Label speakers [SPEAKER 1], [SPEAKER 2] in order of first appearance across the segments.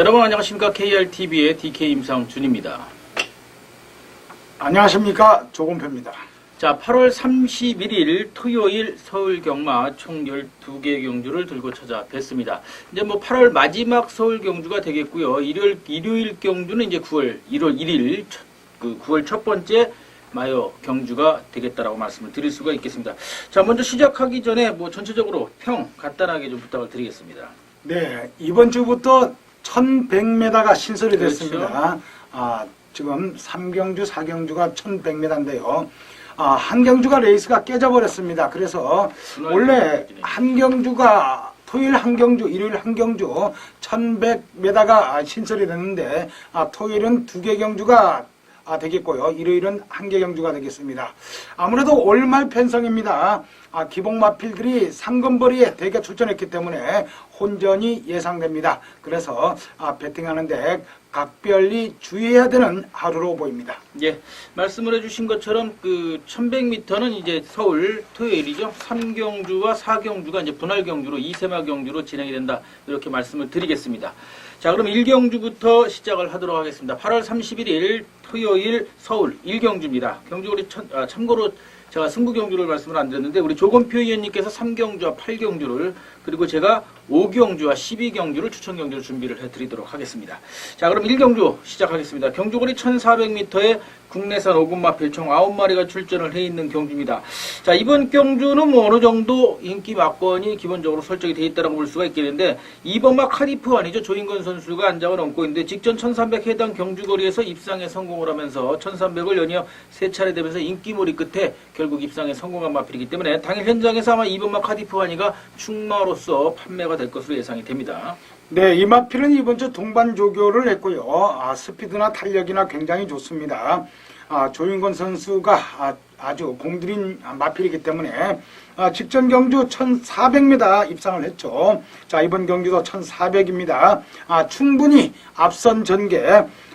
[SPEAKER 1] 여러분 안녕하십니까. KRTV의 DK 임상준입니다.
[SPEAKER 2] 안녕하십니까. 조건표입니다.
[SPEAKER 1] 자, 8월 31일 토요일 서울 경마 총 12개 경주를 들고 찾아뵙습니다. 이제 뭐 8월 마지막 서울 경주가 되겠고요. 일요일 경주는 이제 1월 1일, 9월 첫 번째 마요 경주가 되겠다라고 말씀을 드릴 수가 있겠습니다. 자, 먼저 시작하기 전에 뭐 전체적으로 평 간단하게 좀 부탁을 드리겠습니다.
[SPEAKER 2] 네, 이번 주부터 1100m가 신설이
[SPEAKER 1] 그렇죠.
[SPEAKER 2] 됐습니다. 지금 3경주, 4경주가 1100m인데요. 한 경주가 레이스가 깨져버렸습니다. 그래서 원래 한 경주가 토요일 한 경주, 일요일 한 경주 1100m가 신설이 됐는데 토요일은 2개 경주가 되겠고요. 일요일은 1개 경주가 되겠습니다. 아무래도 올말 편성입니다. 기복마필들이 상금거리에 대개 출전했기 때문에 혼전이 예상됩니다. 그래서 배팅하는데 각별히 주의해야 되는 하루로 보입니다.
[SPEAKER 1] 예, 말씀을 해주신 것처럼 1100m는 이제 서울 토요일이죠. 3경주와 4경주가 이제 분할 경주로 2세마 경주로 진행이 된다. 이렇게 말씀을 드리겠습니다. 자, 그럼 1경주부터 시작을 하도록 하겠습니다. 8월 31일 토요일 서울 1경주입니다. 경주거리 참고로 제가 승부 경주를 말씀을 안 드렸는데 우리 조건표 의원님께서 3경주와 8경주를 그리고 제가 5경주와 12경주를 추천 경주를 준비를 해드리도록 하겠습니다. 자, 그럼 1경주 시작하겠습니다. 경주거리 1400m에 국내산 5군마필 총 9마리가 출전을 해 있는 경주입니다. 자, 이번 경주는 뭐 어느 정도 인기 막권이 기본적으로 설정이 되어 있다고 볼 수가 있겠는데 2번마 카리프 아니죠. 조인건 선수가 안장을 얹고 있는데 직전 1300 해당 경주거리에서 입상에 성공을 하면서 1300을 연이어 3차례 되면서 인기몰이 끝에 결국 입상에 성공한 마필이기 때문에 당일 현장에서 아마 2번마 카리프 아니가 충마로서 판매가 될 것으로 예상이 됩니다.
[SPEAKER 2] 네, 이 마필은 이번 주 동반 조교를 했고요. 스피드나 탄력이나 굉장히 좋습니다. 조인건 선수가 아주 공들인 마필이기 때문에 직전 경주 1400m 입상을 했죠. 자, 이번 경주도 1400입니다. 충분히 앞선 전개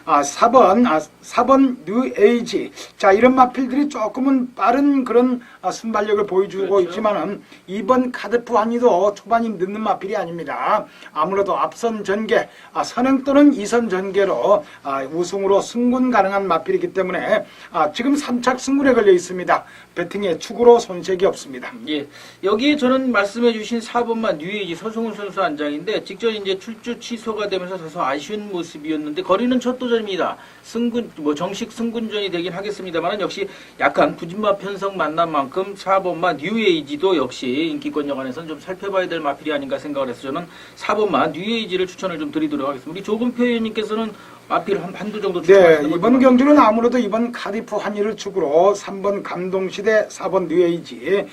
[SPEAKER 2] 4번 뉴에이지. 자, 이런 마필들이 조금은 빠른 그런 순발력을 보여주고
[SPEAKER 1] 그렇죠.
[SPEAKER 2] 있지만은 2번 카드프 한이도 초반이 늦는 마필이 아닙니다. 아무래도 앞선 전개, 선행 또는 2선 전개로 우승으로 승군 가능한 마필이기 때문에 지금 3착 승군에 걸려 있습니다. 배팅에 축으로 손색이 없습니다.
[SPEAKER 1] 예, 여기에 저는 말씀해주신 4번만 뉴에이지 서승훈 선수 안장인데 직전 이제 출주 취소가 되면서 다소 아쉬운 모습이었는데 거리는 첫 도전입니다. 승군 정식 승군전이 되긴 하겠습니다만 역시 약간 부진마 편성 만난 만큼 4번만 뉴에이지도 역시 인기권 여간에서는 좀 살펴봐야 될 마필이 아닌가 생각을 해서 저는 4번만 뉴에이지를 추천을 좀 드리도록 하겠습니다. 우리 조금표 의원님께서는 마필 한두 정도 추천하시는
[SPEAKER 2] 네, 이번 경주는 아무래도 이번 카디프 한이를 축으로 3번 감동시대, 4번 뉴에이지,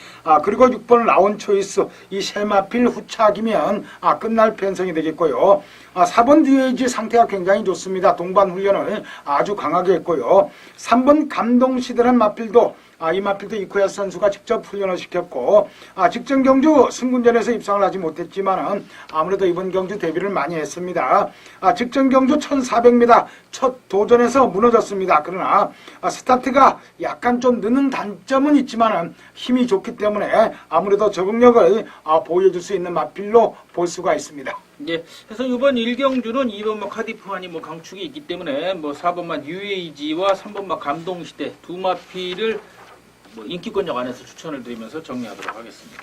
[SPEAKER 2] 그리고 6번 라운초이스 이 세 마필 후착이면 끝날 편성이 되겠고요. 4번 뉴에이지 상태가 굉장히 좋습니다. 동반 훈련을 아주 강하게 했고요. 3번 감동시대라는 마필도 이 마필도 이코야스 선수가 직접 훈련을 시켰고 직전 경주 승군전에서 입상을 하지 못했지만 아무래도 이번 경주 데뷔를 많이 했습니다. 직전 경주 1400m 첫 도전에서 무너졌습니다. 그러나 스타트가 약간 좀 느는 단점은 있지만 힘이 좋기 때문에 아무래도 적응력을 보여줄 수 있는 마필로 볼 수가 있습니다.
[SPEAKER 1] 예, 그래서 이번 1경주는 2번마 카디프한이 강축이 있기 때문에 4번마 뉴에이지와 3번마 감동시대 두 마필을 인기권역 안에서 추천을 드리면서 정리하도록 하겠습니다.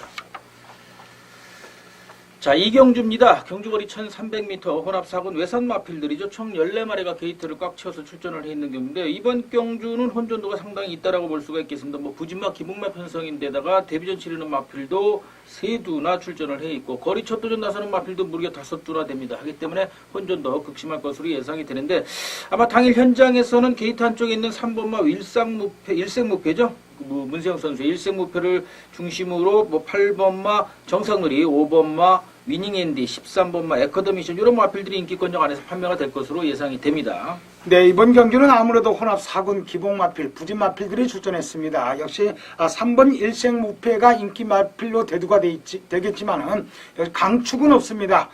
[SPEAKER 1] 자, 2경주입니다. 경주거리 1300m 혼합 4군 외산 마필들이죠. 총 14마리가 게이트를 꽉 채워서 출전을 해 있는 경주인데 이번 경주는 혼전도가 상당히 있다라고 볼 수가 있겠습니다. 부진마 기복마 편성인데다가 데뷔전 치르는 마필도 3두나 출전을 해 있고 거리 첫 도전 나서는 마필도 무려 5두나 됩니다. 하기 때문에 혼전도 극심할 것으로 예상이 되는데 아마 당일 현장에서는 게이트 한쪽에 있는 3번마 일생무패죠. 문세영 선수의 일생무패를 중심으로 8번마 정상놀이, 5번마 위닝앤디, 13번마 에커더미션 이런 마필들이 인기권역 안에서 판매가 될 것으로 예상이 됩니다.
[SPEAKER 2] 네, 이번 경주는 아무래도 혼합 4군 기복 마필, 부진 마필들이 출전했습니다. 역시 3번 일생무패가 인기 마필로 대두가 되겠지만은 강축은 없습니다.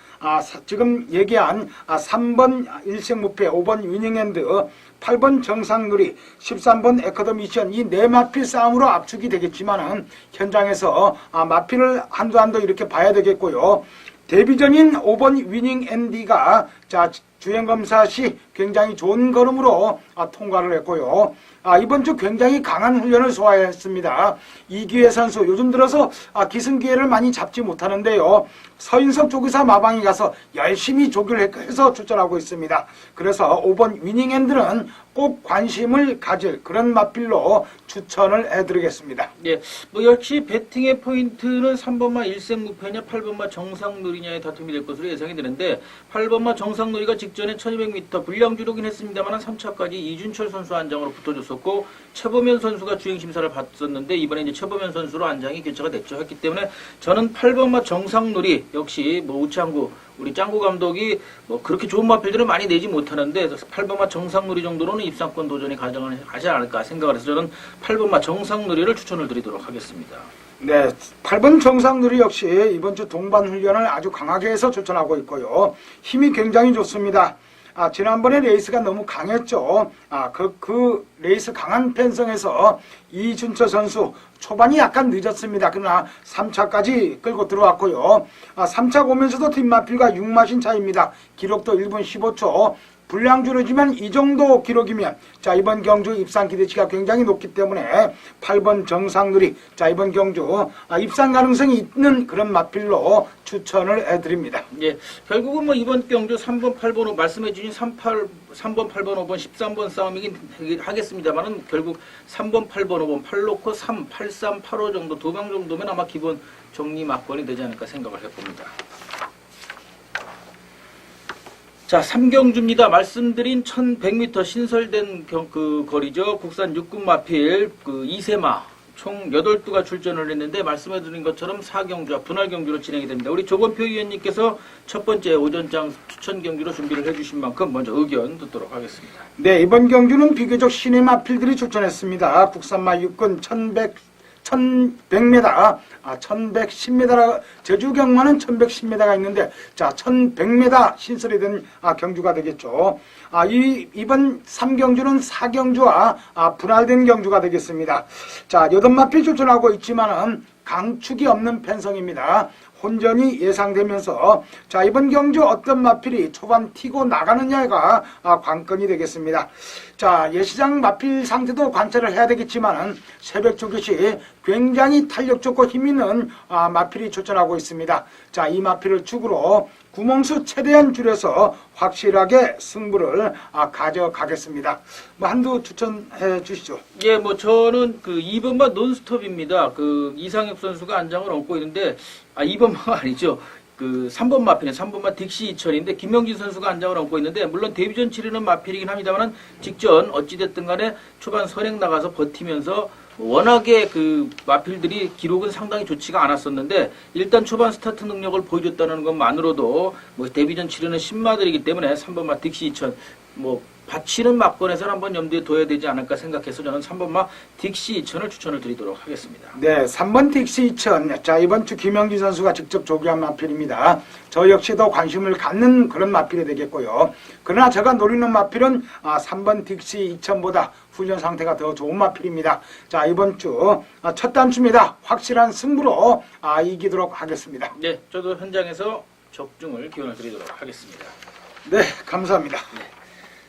[SPEAKER 2] 지금 얘기한 3번 일생무패, 5번 위닝앤드, 8번 정상누리, 13번 에커더미션 이 네 마필 싸움으로 압축이 되겠지만은 현장에서 마필을 한두 이렇게 봐야 되겠고요. 데뷔전인 5번 위닝앤디가 주행검사 시 굉장히 좋은 걸음으로 통과를 했고요. 이번 주 굉장히 강한 훈련을 소화했습니다. 이기회 선수 요즘 들어서 기승기회를 많이 잡지 못하는데요. 서인석 조교사 마방에 가서 열심히 조교를 해서 출전하고 있습니다. 그래서 5번 위닝핸들은 꼭 관심을 가질 그런 마필로 추천을 해드리겠습니다.
[SPEAKER 1] 예, 뭐 역시 배팅의 포인트는 3번마 일생무패냐 8번마 정상놀이냐의 다툼이 될 것으로 예상이 되는데 8번마 정상놀이가 직전에 1200m 불량주로긴 했습니다만 3차까지 이준철 선수 안장으로 붙어줬었고 최보면 선수가 주행심사를 받았었는데 이번에 이제 최보면 선수로 안장이 교체가 됐죠. 했기 때문에 저는 8번마 정상놀이 역시 뭐 우창구 우리 짱구 감독이 뭐 그렇게 좋은 마필들을 많이 내지 못하는데 8번마 정상놀이 정도로는 입상권 도전이 가능하지 않을까 생각을 해서 저는 8번마 정상놀이를 추천을 드리도록 하겠습니다.
[SPEAKER 2] 네, 8번 정상놀이 역시 이번 주 동반 훈련을 아주 강하게 해서 추천하고 있고요. 힘이 굉장히 좋습니다. 지난번에 레이스가 너무 강했죠. 그 레이스 강한 편성에서 이준철 선수 초반이 약간 늦었습니다. 그러나 3차까지 끌고 들어왔고요. 3차 오면서도 뒷마필과 6마신 차입니다. 기록도 1분 15초. 불량주로지만 이 정도 기록이면 이번 경주 입상 기대치가 굉장히 높기 때문에 8번 정상놀이 이번 경주 입상 가능성이 있는 그런 마필로 추천을 해드립니다.
[SPEAKER 1] 예, 결국은 뭐 이번 경주 3번, 8번, 5 말씀해 주신 3번, 8번, 5번, 13번 싸움이긴 하겠습니다만은 결국 3번, 8번, 5번 8놓고 3, 8, 3, 8, 5 정도 두 방 정도면 아마 기본 정리 막권이 되지 않을까 생각을 해봅니다. 자, 3경주입니다. 말씀드린 1100m 신설된 그 거리죠. 국산 육군 마필 그 이세마 총 8두가 출전을 했는데 말씀해드린 것처럼 4경주와 분할 경주로 진행이 됩니다. 우리 조건표 위원님께서 첫 번째 오전장 추천 경주로 준비를 해주신 만큼 먼저 의견 듣도록 하겠습니다.
[SPEAKER 2] 네, 이번 경주는 비교적 신의 마필들이 출전했습니다. 국산마 육군 1100m, 1110m, 제주 경마는 1110m가 있는데, 1100m 신설이 된 경주가 되겠죠. 이번 3경주는 4경주와 분할된 경주가 되겠습니다. 8마필 출전하고 있지만은 강축이 없는 편성입니다. 혼전이 예상되면서 이번 경주 어떤 마필이 초반 튀고 나가느냐가 관건이 되겠습니다. 예시장 마필 상태도 관찰을 해야 되겠지만 새벽 조교시 굉장히 탄력 좋고 힘있는 마필이 출전하고 있습니다. 이 마필을 축으로 구멍수 최대한 줄여서 확실하게 승부를 가져가겠습니다. 한두 추천해 주시죠.
[SPEAKER 1] 예, 뭐 저는 그 2번마 논스톱입니다. 그 이상엽 선수가 안장을 얹고 있는데 2번마가 아니죠. 그 3번 마필은 3번마 딕시 2000인데 김명진 선수가 안장을 얹고 있는데 물론 데뷔전 치르는 마필이긴 합니다만 직전 어찌됐든 간에 초반 선행 나가서 버티면서 워낙에 그 마필들이 기록은 상당히 좋지가 않았었는데 일단 초반 스타트 능력을 보여줬다는 것만으로도 뭐 데뷔전 치르는 신마들이기 때문에 3번마 딕시 2000 뭐 받치는 막권에서는 한번 염두에 둬야 되지 않을까 생각해서 저는 3번마 딕시 2000을 추천을 드리도록 하겠습니다.
[SPEAKER 2] 네, 3번 딕시 2000. 이번 주 김영진 선수가 직접 조교한 마필입니다. 저 역시도 관심을 갖는 그런 마필이 되겠고요. 그러나 제가 노리는 마필은 3번 딕시 2000보다 훈련 상태가 더 좋은 마필입니다. 이번 주 첫 단추입니다. 확실한 승부로 이기도록 하겠습니다.
[SPEAKER 1] 네, 저도 현장에서 적중을 기원을 드리도록 하겠습니다.
[SPEAKER 2] 네, 감사합니다.
[SPEAKER 1] 네.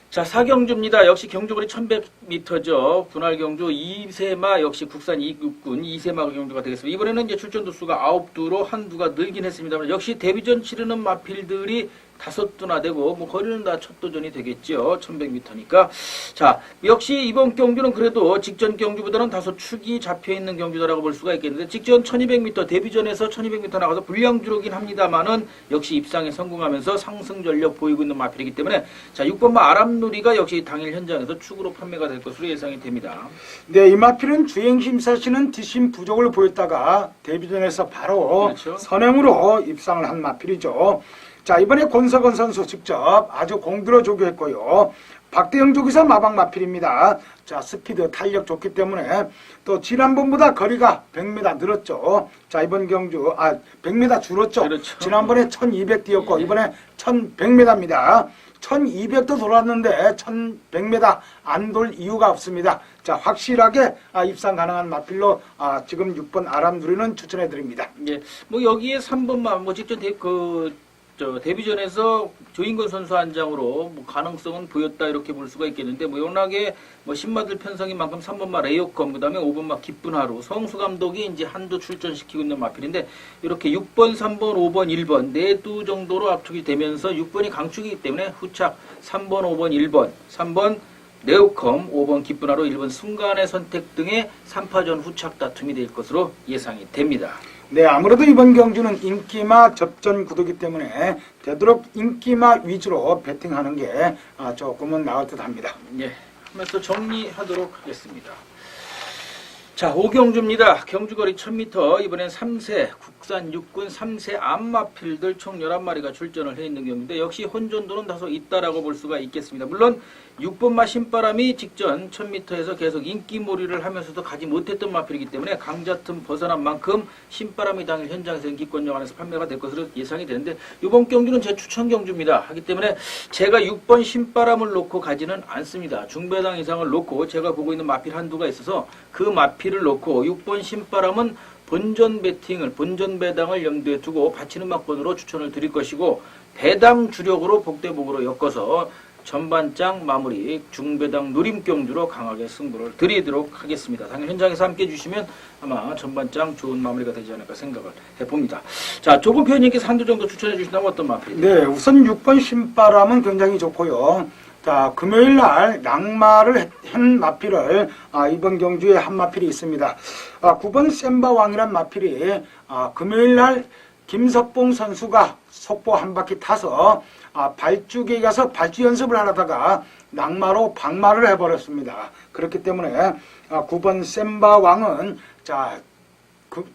[SPEAKER 1] 자, 4경주입니다. 역시 경주거리 1100m죠. 분할 경주 이세마 역시 국산 이육군 이세마 경주가 되겠습니다. 이번에는 이제 출전 두수가 9두로 한두가 늘긴 했습니다만 역시 데뷔전 치르는 마필들이 5두나 되고 뭐 거리는 다 첫 도전이 되겠죠. 1100m니까. 자, 역시 이번 경주는 그래도 직전 경주보다는 다소 축이 잡혀있는 경주다라고 볼 수가 있겠는데 직전 1200m 데뷔전에서 1200m 나가서 불량주로긴 합니다만은 역시 입상에 성공하면서 상승 전력 보이고 있는 마필이기 때문에 6번마 아람누리가 역시 당일 현장에서 축으로 판매가 될 것으로 예상이 됩니다.
[SPEAKER 2] 네, 이 마필은 주행심사시는 뒷심 부족을 보였다가 데뷔전에서 바로
[SPEAKER 1] 그렇죠.
[SPEAKER 2] 선행으로 입상을 한 마필이죠. 이번에 권석원 선수 직접 아주 공들여 조교했고요. 박대영 조교사 마방 마필입니다. 스피드, 탄력 좋기 때문에 또 지난번보다 거리가 100m 늘었죠. 이번 경주 100m 줄었죠.
[SPEAKER 1] 그렇죠.
[SPEAKER 2] 지난번에 1200 뛰었고 이번에 1100m입니다. 1200도 돌았는데 1100m 안 돌 이유가 없습니다. 확실하게 입상 가능한 마필로 지금 6번 아람누리는 추천해 드립니다.
[SPEAKER 1] 예, 뭐 여기에 3번만 뭐 직전 데뷔전에서 조인권 선수 한 장으로 뭐 가능성은 보였다 이렇게 볼 수가 있겠는데 뭐 워낙에 뭐 신마들 편성인 만큼 3번마 레이오컴 그다음에 5번마 기쁜 하루 성수 감독이 이제 한두 출전시키고 있는 마필인데 이렇게 6번, 3번, 5번, 1번 네 두 정도로 압축이 되면서 6번이 강축이기 때문에 후착 3번, 5번, 1번, 3번 레오컴, 5번 기쁜 하루, 1번 순간의 선택 등의 3파전 후착 다툼이 될 것으로 예상이 됩니다.
[SPEAKER 2] 네, 아무래도 이번 경주는 인기마 접전 구도이기 때문에 되도록 인기마 위주로 배팅하는 게 조금은 나을 듯 합니다.
[SPEAKER 1] 예, 하면서 정리하도록 하겠습니다. 자, 5경주입니다. 경주거리 1000m, 이번엔 3세, 국산 육군 3세 암마필들 총 11마리가 출전을 해 있는 경우인데 역시 혼전도는 다소 있다라고 볼 수가 있겠습니다. 물론 6번마 신바람이 직전 1000m에서 계속 인기몰이를 하면서도 가지 못했던 마필이기 때문에 강자틈 벗어난 만큼 신바람이 당일 현장에서 인기권역 안에서 판매가 될 것으로 예상이 되는데 이번 경주는 제 추천 경주입니다. 하기 때문에 제가 6번 신바람을 놓고 가지는 않습니다. 중배당 이상을 놓고 제가 보고 있는 마필 한두가 있어서 그 마필을 놓고 6번 신바람은 본전 배팅을, 본전 배당을 염두에 두고 바치는 막번으로 추천을 드릴 것이고 배당 주력으로 복대복으로 엮어서 전반장 마무리 중배당 누림경주로 강하게 승부를 드리도록 하겠습니다. 당연 현장에서 함께 해주시면 아마 전반장 좋은 마무리가 되지 않을까 생각을 해봅니다. 자, 조금 표현님께서 한두 정도 추천해 주신다면 어떤 마무리?
[SPEAKER 2] 네, 우선 6번 신바람은 굉장히 좋고요. 자, 금요일 날 낙마를 한 마필을 이번 경주에 한 마필이 있습니다. 9번 셈바왕이란 마필이 금요일 날 김석봉 선수가 속보 한 바퀴 타서 발주기에 가서 발주 연습을 하다가 낙마로 박마를 해버렸습니다. 그렇기 때문에 9번 셈바왕은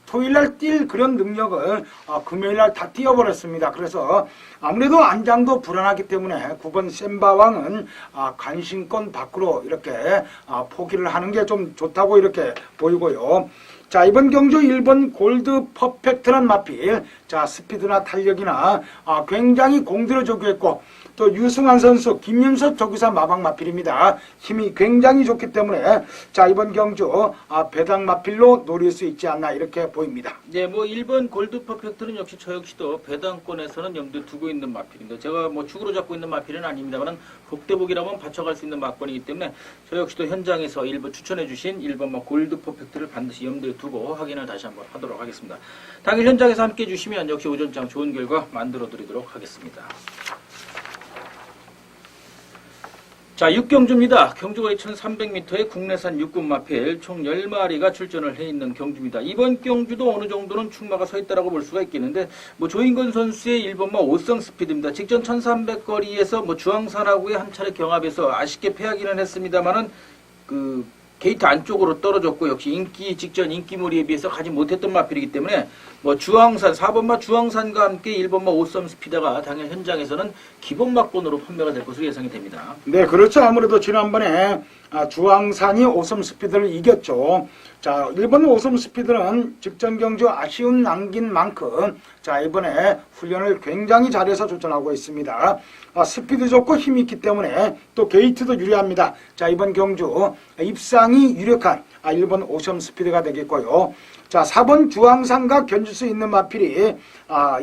[SPEAKER 2] 토요일날 뛸 그런 능력을 금요일날 다 띄워버렸습니다. 그래서 아무래도 안장도 불안하기 때문에 9번 셈바왕은 간신권 밖으로 이렇게 포기를 하는 게 좀 좋다고 이렇게 보이고요. 자, 이번 경주 1번 골드 퍼펙트란 마필, 자, 스피드나 탄력이나 굉장히 공들여 조교했고 또 유승환 선수, 김윤석 조교사 마방 마필입니다. 힘이 굉장히 좋기 때문에 자, 이번 경주 배당 마필로 노릴 수 있지 않나 이렇게 보입니다.
[SPEAKER 1] 네, 뭐 1번 골드 퍼펙트는 역시 저 역시도 배당권에서는 염두에 두고 있는 마필인데 제가 뭐 축으로 잡고 있는 마필은 아닙니다만 복대복이라면 받쳐갈 수 있는 막권이기 때문에 저 역시도 현장에서 1번 추천해 주신 1번 골드 퍼펙트를 반드시 염두에 두고 확인을 다시 한번 하도록 하겠습니다. 당일 현장에서 함께 해주시면 역시 오전장 좋은 결과 만들어 드리도록 하겠습니다. 자, 6경주입니다. 경주거리 1300m의 국내산 육군 마필 총 10마리가 출전을 해 있는 경주입니다. 이번 경주도 어느 정도는 출마가 서 있다라고 볼 수가 있겠는데 뭐 조인권 선수의 1번마 5성 스피드입니다. 직전 1300거리에서 뭐 주황산하고의 한 차례 경합에서 아쉽게 패하기는 했습니다만은 그 게이트 안쪽으로 떨어졌고 역시 인기 직전 인기몰이에 비해서 가지 못했던 마필이기 때문에 뭐 주황산 4번마 주황산과 함께 1번마 5썸 스피드가 당연 현장에서는 기본 막권으로 판매가 될 것으로 예상이 됩니다.
[SPEAKER 2] 네, 그렇죠. 아무래도 지난번에 주황산이 5썸 스피드를 이겼죠. 자, 1번 5썸 스피드는 직전 경주 아쉬운 남긴 만큼 자, 이번에 훈련을 굉장히 잘해서 출전하고 있습니다. 스피드 좋고 힘이 있기 때문에 또 게이트도 유리합니다. 자, 이번 경주 입상이 유력한 1번 5썸 스피드가 되겠고요. 자, 4번 주황산과 견줄 수 있는 마필이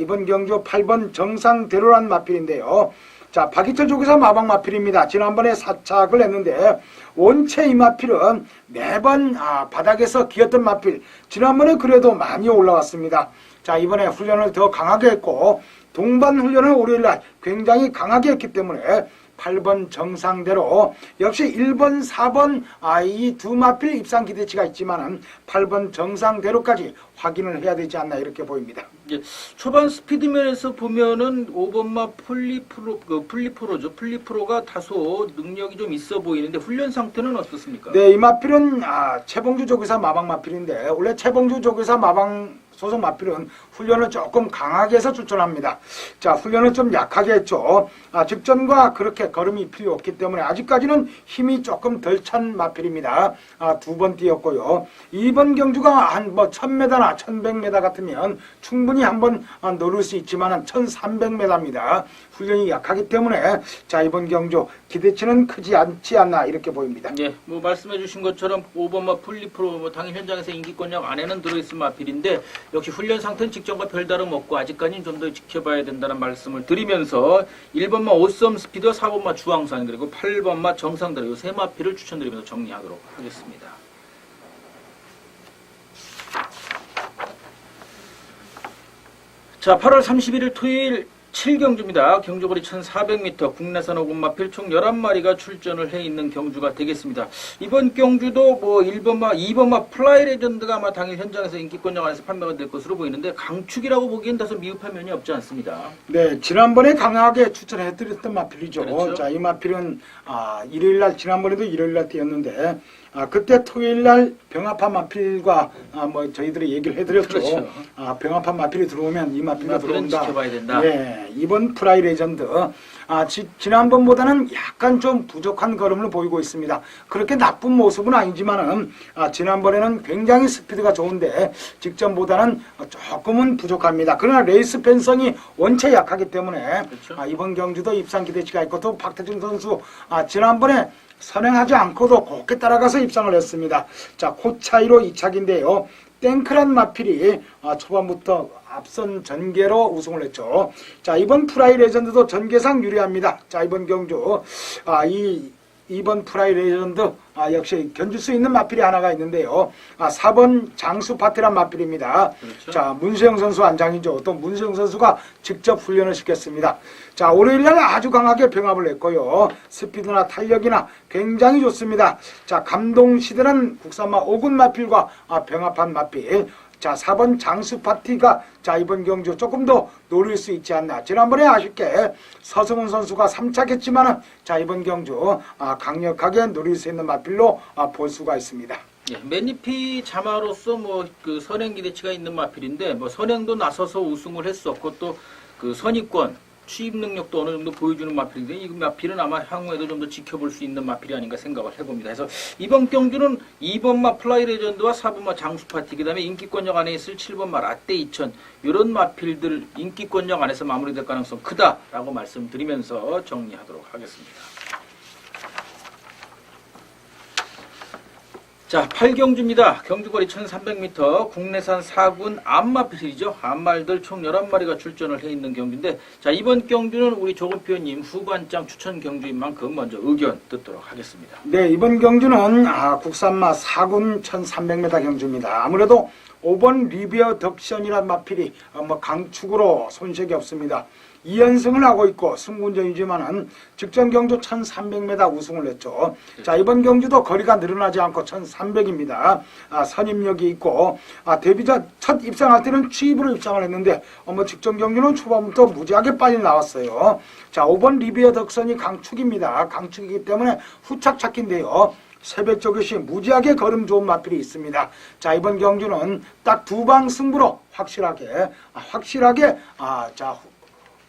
[SPEAKER 2] 이번 경주 8번 정상대로란 마필인데요. 자, 박희철 조교사 마방 마필입니다. 지난번에 사착을 했는데 원체 이 마필은 매번 바닥에서 기었던 마필. 지난번에 그래도 많이 올라왔습니다. 자, 이번에 훈련을 더 강하게 했고 동반 훈련을 월요일날 굉장히 강하게 했기 때문에 8번 정상대로 역시 1번, 4번 이 두 마필 입상 기대치가 있지만 8번 정상대로까지 확인을 해야 되지 않나 이렇게 보입니다.
[SPEAKER 1] 예, 초반 스피드면에서 보면은 5번마 플리프로죠. 플리프로가 다소 능력이 좀 있어 보이는데 훈련 상태는 어떻습니까?
[SPEAKER 2] 네, 이 마필은 최봉주 조교사 마방 마필인데 원래 최봉주 조교사 마방 소속 마필은 훈련을 조금 강하게 해서 출전합니다. 자, 훈련을 좀 약하게 했죠. 직전과 그렇게 걸음이 필요 없기 때문에 아직까지는 힘이 조금 덜 찬 마필입니다. 두 번 뛰었고요. 이번 경주가 한 1000m나 1100m 같으면 충분히 한번 노릴 수 있지만 1300m입니다. 훈련이 약하기 때문에 자, 이번 경주 기대치는 크지 않지 않나 이렇게 보입니다.
[SPEAKER 1] 예, 뭐 말씀해 주신 것처럼 5번마 플리프로 당일 현장에서 인기권역 안에는 들어있을 마필인데 역시 훈련 상태는 직전과 별다름 없고 아직까지는 좀 더 지켜봐야 된다는 말씀을 드리면서 1번마 오썸 스피드, 4번마 주황산 그리고 8번마 정상대로 이 세 마필을 추천드리면서 정리하도록 하겠습니다. 자, 8월 31일 토요일 7경주입니다. 경주거리 1400m 국내산 5군마필 총 11마리가 출전을 해 있는 경주가 되겠습니다. 이번 경주도 뭐 1번마, 2번마 플라이 레전드가 아마 당일 현장에서 인기권역 안에서 판매가 될 것으로 보이는데 강축이라고 보기엔 다소 미흡한 면이 없지 않습니다.
[SPEAKER 2] 네, 지난번에 강하게 추천해드렸던 마필이죠.
[SPEAKER 1] 그렇죠.
[SPEAKER 2] 자, 이 마필은 일요일날 지난번에도 일요일날 뛰었는데 그때 토요일날 병합한 마필과 뭐 저희들이 얘기를 해드렸죠.
[SPEAKER 1] 그렇죠.
[SPEAKER 2] 병합한 마필이 들어오면 이 마필도
[SPEAKER 1] 마필은
[SPEAKER 2] 들어온다.
[SPEAKER 1] 지켜봐야 된다.
[SPEAKER 2] 네, 이번 프라이 레전드 지난번보다는 약간 좀 부족한 걸음을 보이고 있습니다. 그렇게 나쁜 모습은 아니지만은 지난번에는 굉장히 스피드가 좋은데 직전보다는 조금은 부족합니다. 그러나 레이스 펜성이 원체 약하기 때문에
[SPEAKER 1] 그렇죠.
[SPEAKER 2] 이번 경주도 입상 기대치가 있고 또 박태준 선수 지난번에 선행하지 않고도 곱게 따라가서 입상을 했습니다. 자, 그 차이로 2착인데요. 땡크란 마필이 초반부터 앞선 전개로 우승을 했죠. 자, 이번 프라이 레전드도 전개상 유리합니다. 자, 이번 경주 이번 프라이 레전드 역시 견줄 수 있는 마필이 하나가 있는데요. 4번 장수 파티란 마필입니다.
[SPEAKER 1] 그렇죠.
[SPEAKER 2] 자, 문수영 선수 안장이죠. 또 문수영 선수가 직접 훈련을 시켰습니다. 자, 월요일날 아주 강하게 병합을 했고요. 스피드나 탄력이나 굉장히 좋습니다. 자, 감동시대는 국산마 5군 마필과 병합한 마필. 자, 4번 장수 파티가 이번 경주 조금 더 노릴 수 있지 않나. 지난번에 아쉽게 서승훈 선수가 3착했지만은 이번 경주 강력하게 노릴 수 있는 마필로 볼 수가 있습니다.
[SPEAKER 1] 예, 매니피 자마로서 뭐 그 선행 기대치가 있는 마필인데 뭐 선행도 나서서 우승을 했었고 또 그 선입권 취입 능력도 어느 정도 보여주는 마필인데 이 마필은 아마 향후에도 좀 더 지켜볼 수 있는 마필이 아닌가 생각을 해봅니다. 그래서 이번 경주는 2번마 플라이 레전드와 4번마 장수파티 그다음에 인기권역 안에 있을 7번마 라떼 2000 이런 마필들 인기권역 안에서 마무리될 가능성 크다라고 말씀드리면서 정리하도록 하겠습니다. 자, 8경주입니다. 경주거리 1300m 국내산 4군 암마필이죠. 암말들 총 11마리가 출전을 해 있는 경주인데 자, 이번 경주는 우리 조금표님 후반장 추천 경주인 만큼 먼저 의견 듣도록 하겠습니다.
[SPEAKER 2] 네, 이번 경주는 국산마 4군 1300m 경주입니다. 아무래도 5번 리비어 덕션이란 마필이 강축으로 손색이 없습니다. 2연승을 하고 있고 승군전이지만은 직전 경주 1300m 우승을 했죠. 자, 이번 경주도 거리가 늘어나지 않고 1300입니다. 선임력이 있고 데뷔자 첫 입상할 때는 취입으로 입상을 했는데 직전 경주는 초반부터 무지하게 빨리 나왔어요. 자, 5번 리비어 덕선이 강축입니다. 강축이기 때문에 후착 찾기인데요. 새벽 조교시 무지하게 걸음 좋은 마필이 있습니다. 자, 이번 경주는 딱 두 방 승부로 확실하게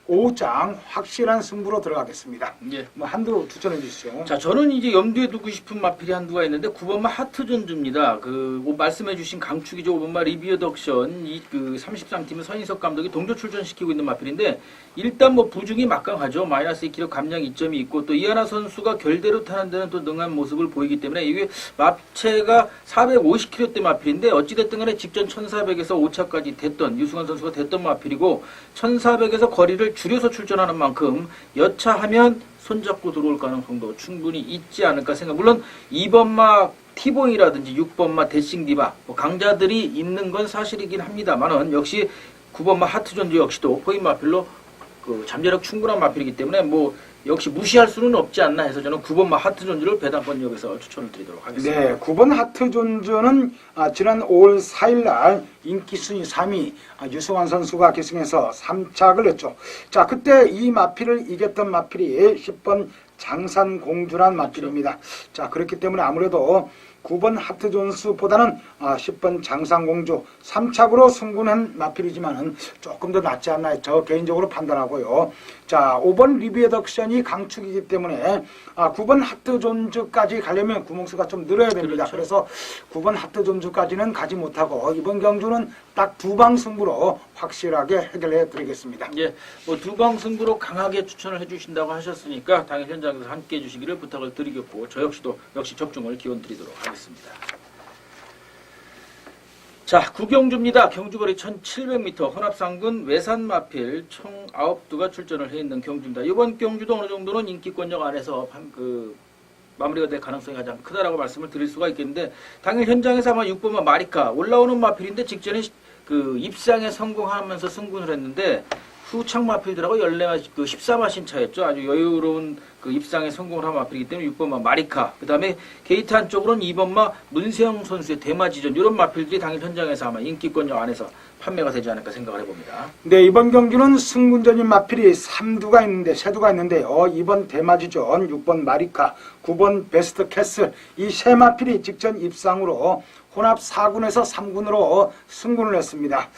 [SPEAKER 2] 5장 확실한 승부로 들어가겠습니다.
[SPEAKER 1] 예.
[SPEAKER 2] 한두 추천해 주시죠.
[SPEAKER 1] 자, 저는 이제 염두에 두고 싶은 마필이 한두가 있는데 9번마 하트전주입니다. 말씀해주신 강축이죠. 5번마 리비어 덕션 그 33팀은 서인석 감독이 동조 출전시키고 있는 마필인데 일단 뭐 부중이 막강하죠. 마이너스 2kg 감량 이점이 있고 또 이하나 선수가 결대로 타는 데는 또 능한 모습을 보이기 때문에 이게 마체가 450kg대 마필인데 어찌됐든 간에 직전 1400에서 5차까지 됐던 유승환 선수가 됐던 마필이고 1400에서 거리를 줄여서 출전하는 만큼 여차하면 손잡고 들어올 가능성도 충분히 있지 않을까 생각. 물론 2번마 티봉이라든지 6번마 데싱디바 강자들이 있는 건 사실이긴 합니다만은 역시 9번마 하트존즈 역시도 포인 마필로 잠재력 충분한 마필이기 때문에 역시 무시할 수는 없지 않나 해서 저는 9번마 하트존즈를 배당권역에서 추천을 드리도록 하겠습니다.
[SPEAKER 2] 네, 9번 하트존즈는 지난 5월 4일날 인기 순위 3위 유승환 선수가 결승해서 3착을 했죠. 자, 그때 이 마필을 이겼던 마필이 10번 장산공주란 마필입니다. 자, 그렇기 때문에 아무래도 9번 하트존스보다는 10번 장산공주 3착으로 승군한 마필이지만은 조금 더 낫지 않나 저 개인적으로 판단하고요. 자, 5번 리비어 덕션이 강축이기 때문에 9번 하트존즈까지 가려면 구멍수가 좀 늘어야 됩니다.
[SPEAKER 1] 그렇죠.
[SPEAKER 2] 그래서 9번 하트존즈까지는 가지 못하고 이번 경주는 딱 두 방 승부로 확실하게 해결해 드리겠습니다.
[SPEAKER 1] 예, 두 방 승부로 강하게 추천을 해주신다고 하셨으니까 당일 현장에서 함께 해주시기를 부탁을 드리겠고 저 역시 적중을 기원 드리도록 하겠습니다. 자, 구경주입니다. 경주거리 1700m 혼합상군 외산마필 총 9두가 출전을 해 있는 경주입니다. 이번 경주도 어느 정도는 인기권역 안에서 마무리가 될 가능성이 가장 크다라고 말씀을 드릴 수가 있겠는데, 당일 현장에서 아마 6번마 마리카 올라오는 마필인데 직전에 그 입상에 성공하면서 승군을 했는데 후창 마필들하고 14마신 차였죠. 아주 여유로운 그 입상에 성공을 한 마필이기 때문에 6번마 마리카, 그 다음에 게이트 한쪽으로는 2번마 문세영 선수의 대마지전, 이런 마필들이 당일 현장에서 아마 인기권역 안에서 판매가 되지 않을까 생각을 해봅니다.
[SPEAKER 2] 네, 이번 경기는 승군전인 마필이 3두가 있는데, 3두가 있는데요. 2번 대마지전, 6번 마리카, 9번 베스트 캐슬, 이 세 마필이 직전 입상으로 혼합 4군에서 3군으로 승군을 했습니다.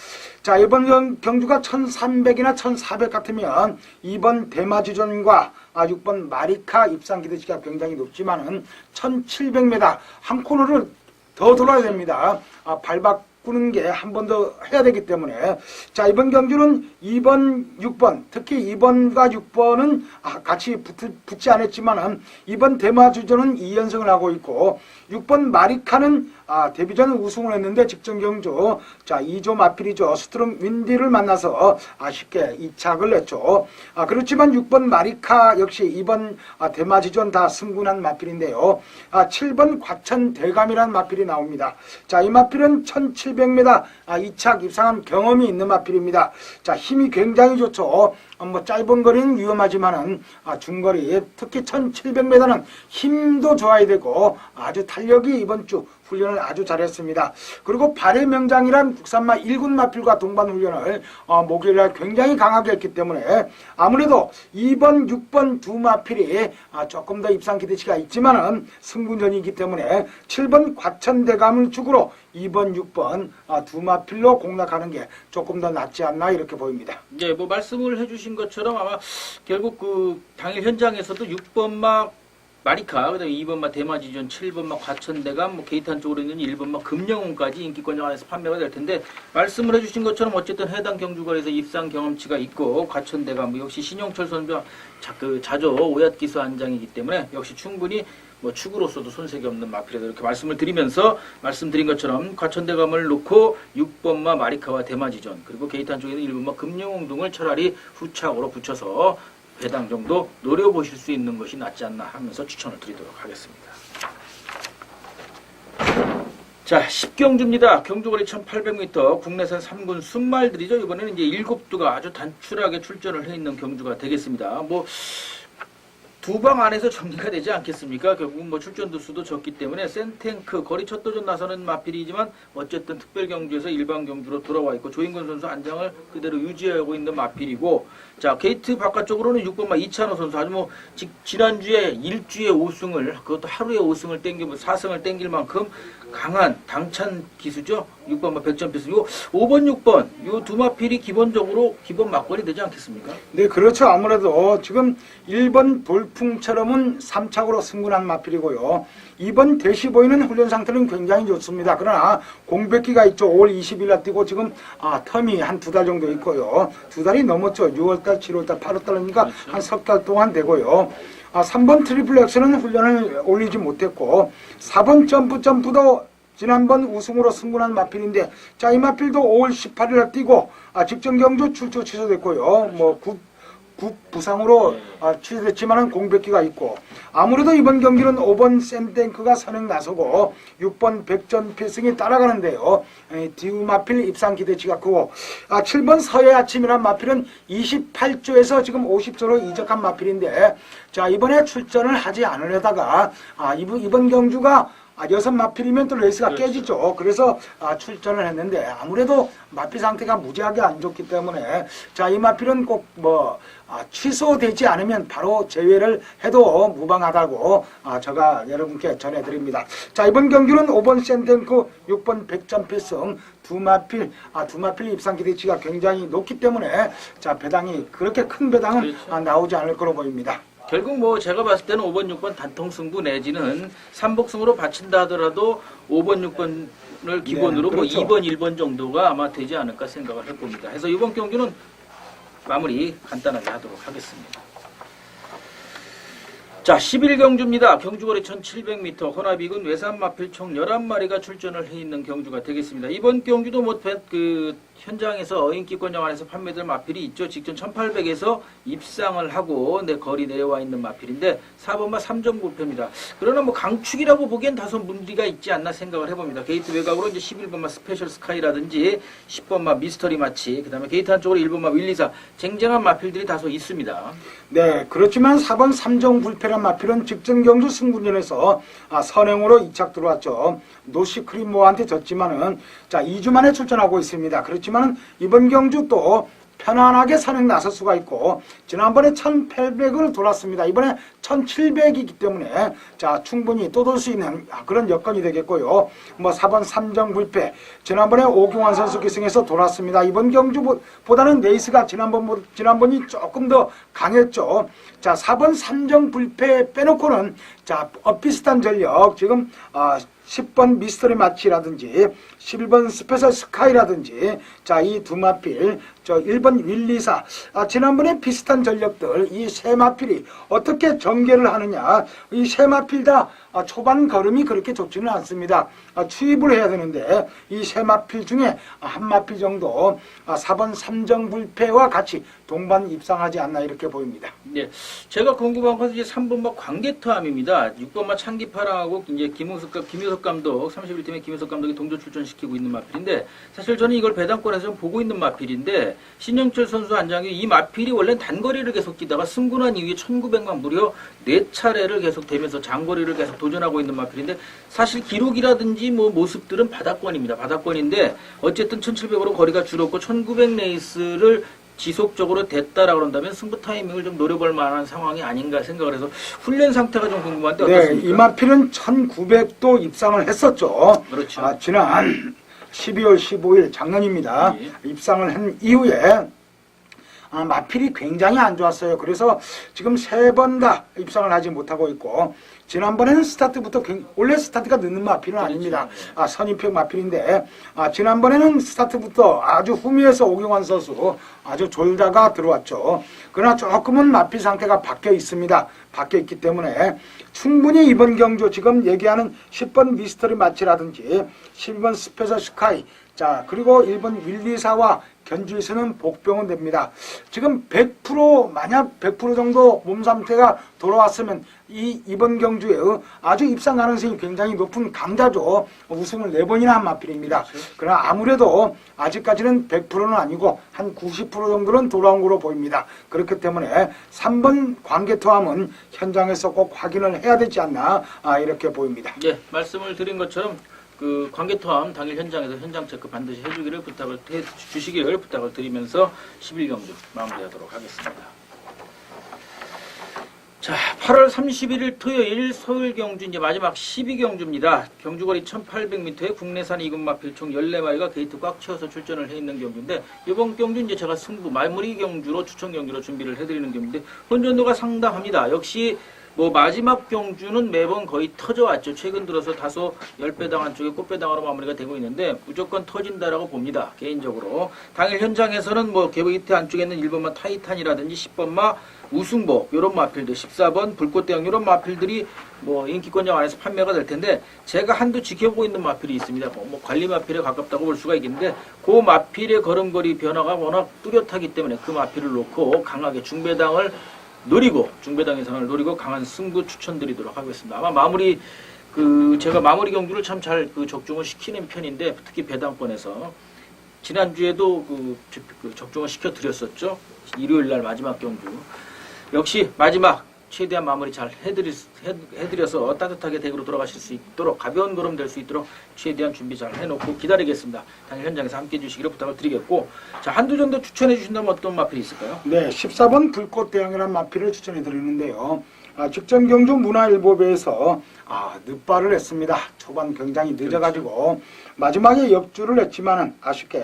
[SPEAKER 2] 자, 이번 경주가 1300이나 1400 같으면 2번 대마지전과 6번 마리카 입상 기대치가 굉장히 높지만은 1700m 한 코너를 더 돌아야 됩니다. 발 바꾸는 게 한 번 더 해야 되기 때문에, 자, 이번 경주는 2번, 6번, 특히 2번과 6번은 같이 붙지 않았지만은 2번 대마주전은 2연승을 하고 있고, 6번 마리카는 데뷔전 우승을 했는데 직전 경주, 자, 2조 마필이죠. 스트롱 윈디를 만나서 아쉽게 2착을 냈죠. 그렇지만 6번 마리카 역시 2번 대마지전 다 승군한 마필인데요. 7번 과천 대감이라는 마필이 나옵니다. 자, 이 마필은 1700m 2착 입상한 경험이 있는 마필입니다. 자, 힘이 굉장히 좋죠. 뭐 짧은 거리는 위험하지만은 중거리, 특히 1700m는 힘도 좋아야 되고 아주 탄력이 이번 주 훈련을 아주 잘했습니다. 그리고 발의 명장이란 국산마 1군 마필과 동반 훈련을 목요일날 굉장히 강하게 했기 때문에 아무래도 2번, 6번 두 마필이 조금 더 입상 기대치가 있지만은 승군전이기 때문에 7번 과천대감을 축으로 2번, 6번 두 마필로 공략하는 게 조금 더 낫지 않나 이렇게 보입니다.
[SPEAKER 1] 네, 뭐 말씀을 해주신 것처럼 아마 결국 그 당일 현장에서도 6번마 마리카, 그다음에 2번마 대마지전, 7번마 과천대감, 뭐 게이트 한쪽으로 있는 1번마 금영웅까지 인기권역 안에서 판매가 될 텐데, 말씀을 해주신 것처럼 어쨌든 해당 경주거리에서 입상 경험치가 있고, 과천대감 역시 신용철 선수와 자조 오얏기수 안장이기 때문에 역시 충분히 뭐 축으로서도 손색이 없는 마필이다, 이렇게 말씀을 드리면서, 말씀드린 것처럼 과천대감을 놓고 6번마 마리카와 대마지전, 그리고 게이트 한쪽에 있는 1번마 금영웅 등을 차라리 후착으로 붙여서 배당 정도 노려보실 수 있는 것이 낫지 않나 하면서 추천을 드리도록 하겠습니다. 자, 10경주입니다. 경주거리 1800m 국내산 3군 순말들이죠. 이번에는 이제 7두가 아주 단출하게 출전을 해 있는 경주가 되겠습니다. 뭐 두 방 안에서 정리가 되지 않겠습니까? 결국 뭐 출전 두수도 적기 때문에 센탱크 거리 첫 도전 나서는 마필이지만 어쨌든 특별 경주에서 일반 경주로 돌아와 있고, 조인권 선수 안장을 그대로 유지하고 있는 마필이고, 자, 게이트 바깥쪽으로는 6번마 이찬호 선수, 아주 뭐 지난주에 일주에 5승을, 그것도 하루에 5승을 땡기고 4승을 땡길 만큼 강한 당찬 기수죠. 6번마 100점 필수이고, 5번, 6번 이 두 마필이 기본적으로 기본 막걸리 되지 않겠습니까?
[SPEAKER 2] 네, 그렇죠. 아무래도 지금 1번 돌풍처럼은 3착으로 승군한 마필이고요. 2번 대시보이는 훈련 상태는 굉장히 좋습니다. 그러나 공백기가 있죠. 5월 20일 날 뛰고 지금 텀이 한 2달 정도 있고요. 2달이 넘었죠. 6월달, 7월달, 8월달이니까
[SPEAKER 1] 그렇죠.
[SPEAKER 2] 한 석 달 동안 되고요. 3번 트리플 엑스는 훈련을 올리지 못했고, 4번 점프도 지난번 우승으로 승군한 마필인데, 자, 이 마필도 5월 18일에 뛰고 직전 경주 출조 취소됐고요. 뭐 국 부상으로 취소됐지만은 공백기가 있고, 아무래도 이번 경기는 5번 샘탱크가 선행 나서고 6번 백전 필승이 따라가는데요. 디우 마필 입상 기대치가 크고, 7번 서해 아침이란 마필은 28조에서 지금 50조로 이적한 마필인데, 자, 이번에 출전을 하지 않으려다가 이번 경주가 6마필이면 또 레이스가
[SPEAKER 1] 그렇죠.
[SPEAKER 2] 깨지죠. 그래서 출전을 했는데 아무래도 마필 상태가 무지하게 안 좋기 때문에, 자, 이 마필은 꼭 취소되지 않으면 바로 제외를 해도 무방하다고 제가 여러분께 전해드립니다. 자, 이번 경기는 5번 센탱크, 6번 백전 필승 두 마필 입상 기대치가 굉장히 높기 때문에, 자, 배당이 그렇게 큰 배당은
[SPEAKER 1] 그렇죠.
[SPEAKER 2] 나오지 않을 거로 보입니다.
[SPEAKER 1] 결국 뭐 제가 봤을 때는 5번, 6번 단통 승부 내지는 삼복승으로 바친다 하더라도 5번, 6번을 기본으로
[SPEAKER 2] 네, 그렇죠.
[SPEAKER 1] 뭐 2번, 1번 정도가 아마 되지 않을까 생각을 해봅니다. 해서 이번 경기는 마무리 간단하게 하도록 하겠습니다. 자, 11경주입니다. 경주거리 1700m, 혼합이군 외산마필 총 11마리가 출전을 해 있는 경주가 되겠습니다. 이번 경주도 현장에서 인기권장 안에서 판매될 마필이 있죠. 직전 1800에서 입상을 하고 거리 내려와 있는 마필인데 4번마 3점 불패입니다. 그러나 강축이라고 보기엔 다소 문제가 있지 않나 생각을 해봅니다. 게이트 외곽으로 이제 11번마 스페셜 스카이라든지 10번마 미스터리 마치, 그 다음에 게이트 한쪽으로 1번마 윌리사, 쟁쟁한 마필들이 다소 있습니다.
[SPEAKER 2] 네, 그렇지만 4번 3점 불패란 마필은 직전 경주 승부전에서 선행으로 2착 들어왔죠. 노시크리모한테 졌지만은 2주 만에 출전하고 있습니다. 그렇지만은 이번 경주 또 편안하게 선행 나설 수가 있고, 지난번에 1800을 돌았습니다. 이번에 1700이기 때문에 충분히 또 돌 수 있는 그런 여건이 되겠고요. 4번 3점 불패, 지난번에 오경환 선수 기승에서 돌았습니다. 이번 경주보다는 레이스가 지난번이 조금 더 강했죠. 4번 3점 불패 빼놓고는 비슷한 전력, 지금 10번 미스터리 마치라든지 11번 스페셜 스카이라든지 이 두 마필, 1번 윌리사, 지난번에 비슷한 전력들, 이 세 마필이 어떻게 전개를 하느냐. 이 세 마필 다 초반 걸음이 그렇게 좋지는 않습니다. 추입을 해야 되는데 이 세 마필 중에 한 마필 정도 4번 3점 불패와 같이 동반 입상하지 않나 이렇게 보입니다.
[SPEAKER 1] 네, 제가 궁금한 것은 이제 3번마 광개토함입니다. 6번마 창기파랑하고 이제 김효석 감독, 31팀의 김효석 감독이 동조 출전시키고 있는 마필인데, 사실 저는 이걸 배당권에서 좀 보고 있는 마필인데, 신영철 선수 안장이 이 마필이 원래 단거리를 계속 뛰다가 승분한 이후에 1900만 무려 4차례를 계속 되면서 장거리를 계속 도전하고 있는 마필인데, 사실 기록이라든지 모습들은 바닥권입니다. 바닥권인데 어쨌든 1700으로 거리가 줄었고 1900 레이스를 지속적으로 됐다라고 그런다면 승부 타이밍을 좀 노려볼 만한 상황이 아닌가 생각을 해서 훈련 상태가 좀 궁금한데 어떻습니까?
[SPEAKER 2] 네, 이 마필은 1900도 입상을 했었죠.
[SPEAKER 1] 그렇죠.
[SPEAKER 2] 지난 12월 15일 작년입니다.
[SPEAKER 1] 예.
[SPEAKER 2] 입상을 한 이후에 마필이 굉장히 안 좋았어요. 그래서 지금 3번 다 입상을 하지 못하고 있고, 지난번에는 스타트부터 원래 스타트가 늦는 마필은 아닙니다. 선입형 마필인데 지난번에는 스타트부터 아주 후미에서 오경환 선수 아주 졸다가 들어왔죠. 그러나 조금은 마필 상태가 바뀌어 있습니다. 바뀌어 있기 때문에 충분히 이번 경주 지금 얘기하는 10번 미스터리 마치라든지 12번 스페셜 스카이, 그리고 1번 윌리사와 견주에서는 복병은 됩니다. 지금 100% 만약 100% 정도 몸 상태가 돌아왔으면 이번 경주에 아주 입상 가능성이 굉장히 높은 강자죠. 우승을 4번이나 한 마필입니다. 그러나 아무래도 아직까지는 100%는 아니고 한 90% 정도는 돌아온 거로 보입니다. 그렇기 때문에 3번 광개토함은 현장에서 꼭 확인을 해야 되지 않나 이렇게 보입니다.
[SPEAKER 1] 예, 말씀을 드린 것처럼 광개토함 당일 현장에서 현장 체크 반드시 해주시기를 부탁을 드리면서 11경주 마무리하도록 하겠습니다. 자, 8월 31일 토요일 서울 경주 이제 마지막 12경주입니다. 경주거리 1800m에 국내산 2군 마필 총 14마리가 게이트 꽉 채워서 출전을 해 있는 경주인데, 이번 경주 이제 제가 승부 마무리 경주로 추천 경주로 준비를 해드리는 경주인데 혼전도가 상당합니다. 역시 마지막 경주는 매번 거의 터져왔죠. 최근 들어서 다소 10배당 한쪽에 꽃배당으로 마무리가 되고 있는데 무조건 터진다라고 봅니다. 개인적으로. 당일 현장에서는 게이트 안쪽에는 1번마 타이탄이라든지 10번마 우승복 이런 마필들, 14번 불꽃대왕 이런 마필들이 인기권장 안에서 판매가 될 텐데, 제가 한두 지켜보고 있는 마필이 있습니다. 관리 마필에 가깝다고 볼 수가 있겠는데, 그 마필의 걸음걸이 변화가 워낙 뚜렷하기 때문에 그 마필을 놓고 강하게 중배당 예상을 노리고 강한 승부 추천드리도록 하겠습니다. 아마 제가 마무리 경주를 참 잘 적중을 시키는 편인데, 특히 배당권에서 지난주에도 적중을 시켜드렸었죠. 일요일날 마지막 경주. 역시 마지막 최대한 마무리 잘 해드려서 따뜻하게 댁으로 돌아가실 수 있도록, 가벼운 걸음 될 수 있도록 최대한 준비 잘 해놓고 기다리겠습니다. 당일 현장에서 함께 해주시기를 부탁을 드리겠고, 한두 정도 추천해 주신다면 어떤 마필이 있을까요?
[SPEAKER 2] 네, 14번 불꽃대왕이라는 마필을 추천해 드리는데요. 직전 경주 문화일보배에서 늦발을 했습니다. 초반 굉장히 늦어가지고 마지막에 역주를 했지만은 아쉽게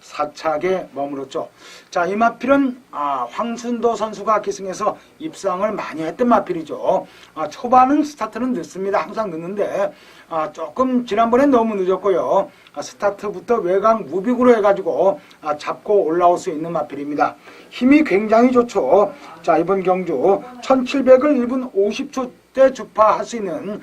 [SPEAKER 2] 4착에 머물렀죠. 자, 이 마필은 황순도 선수가 기승해서 입상을 많이 했던 마필이죠. 초반은 스타트는 늦습니다. 항상 늦는데 조금 지난번에 너무 늦었고요. 스타트부터 외곽 무빅으로 해가지고 잡고 올라올 수 있는 마필입니다. 힘이 굉장히 좋죠. 자, 이번 경주 1700을 1분 50초 때 주파할 수 있는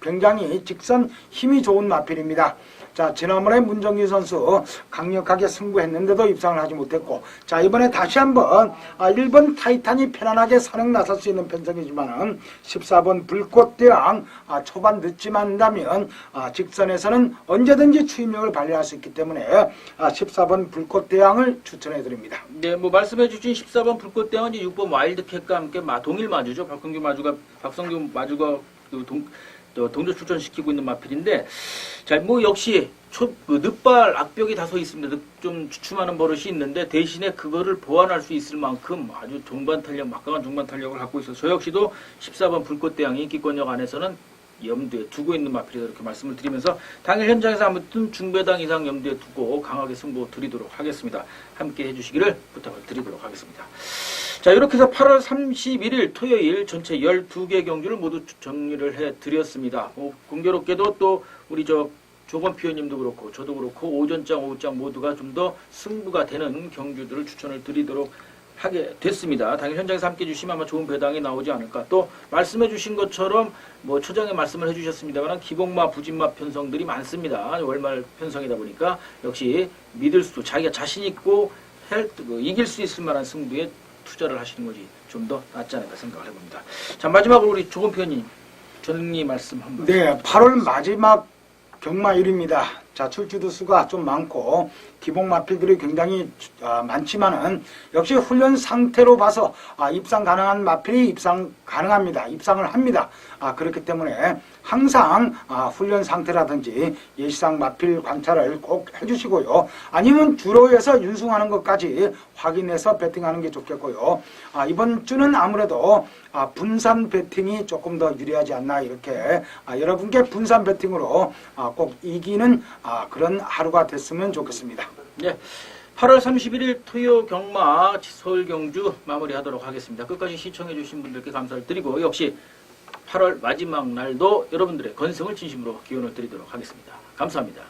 [SPEAKER 2] 굉장히 직선 힘이 좋은 마필입니다. 자, 지난번에 문정기 선수 강력하게 승부했는데도 입상을 하지 못했고, 자, 이번에 다시 한번 1번 타이탄이 편안하게 산행 나설 수 있는 편성이지만은 14번 불꽃대왕 초반 늦지만 한다면 직선에서는 언제든지 추임력을 발휘할 수 있기 때문에 14번 불꽃대왕을 추천해 드립니다.
[SPEAKER 1] 네, 뭐 말씀해 주신 14번 불꽃대왕은 이제 6번 와일드캣과 함께 동일 마주죠. 박성규 마주가 동조 출전시키고 있는 마필인데, 자, 뭐 역시 늦발 악벽이 다소 있습니다. 좀 주춤하는 버릇이 있는데 대신에 그거를 보완할 수 있을 만큼 아주 종반 탄력, 막강한 종반 탄력을 갖고 있어서 저 역시도 14번 불꽃대왕이 인기권역 안에서는 염두에 두고 있는 마필이다 이렇게 말씀을 드리면서 당일 현장에서 아무튼 중배당 이상 염두에 두고 강하게 승부 드리도록 하겠습니다. 함께 해주시기를 부탁을 드리도록 하겠습니다. 자, 이렇게 해서 8월 31일 토요일 전체 12개 경주를 모두 정리를 해드렸습니다. 공교롭게도 또 우리 조건표 님도 그렇고 저도 그렇고 오전장, 오후장 모두가 좀 더 승부가 되는 경주들을 추천을 드리도록 하게 됐습니다. 당일 현장에서 함께 해주시면 아마 좋은 배당이 나오지 않을까. 또 말씀해 주신 것처럼 뭐 초장에 말씀을 해주셨습니다만 기복마, 부진마 편성들이 많습니다. 월말 편성이다 보니까 역시 믿을 수도 자기가 자신 있고 이길 수 있을 만한 승부에 투자를 하시는 것이 좀 더 낫지 않을까 생각을 해봅니다. 자, 마지막으로 우리 조건표님 정리 말씀 한번.
[SPEAKER 2] 네, 8월 마지막 경마일입니다. 자, 출주도 수가 좀 많고 기복 마필들이 굉장히 많지만은 역시 훈련 상태로 봐서 입상 가능한 마필이 입상 가능합니다. 입상을 합니다. 그렇기 때문에 항상 훈련 상태라든지 예시상 마필 관찰을 꼭 해주시고요. 아니면 주로에서 윤승하는 것까지 확인해서 배팅하는 게 좋겠고요. 이번 주는 아무래도 분산 배팅이 조금 더 유리하지 않나 이렇게 여러분께 분산 배팅으로 꼭 이기는 그런 하루가 됐으면 좋겠습니다.
[SPEAKER 1] 네, 8월 31일 토요 경마 서울 경주 마무리하도록 하겠습니다. 끝까지 시청해주신 분들께 감사를 드리고 역시 8월 마지막 날도 여러분들의 건승을 진심으로 기원을 드리도록 하겠습니다. 감사합니다.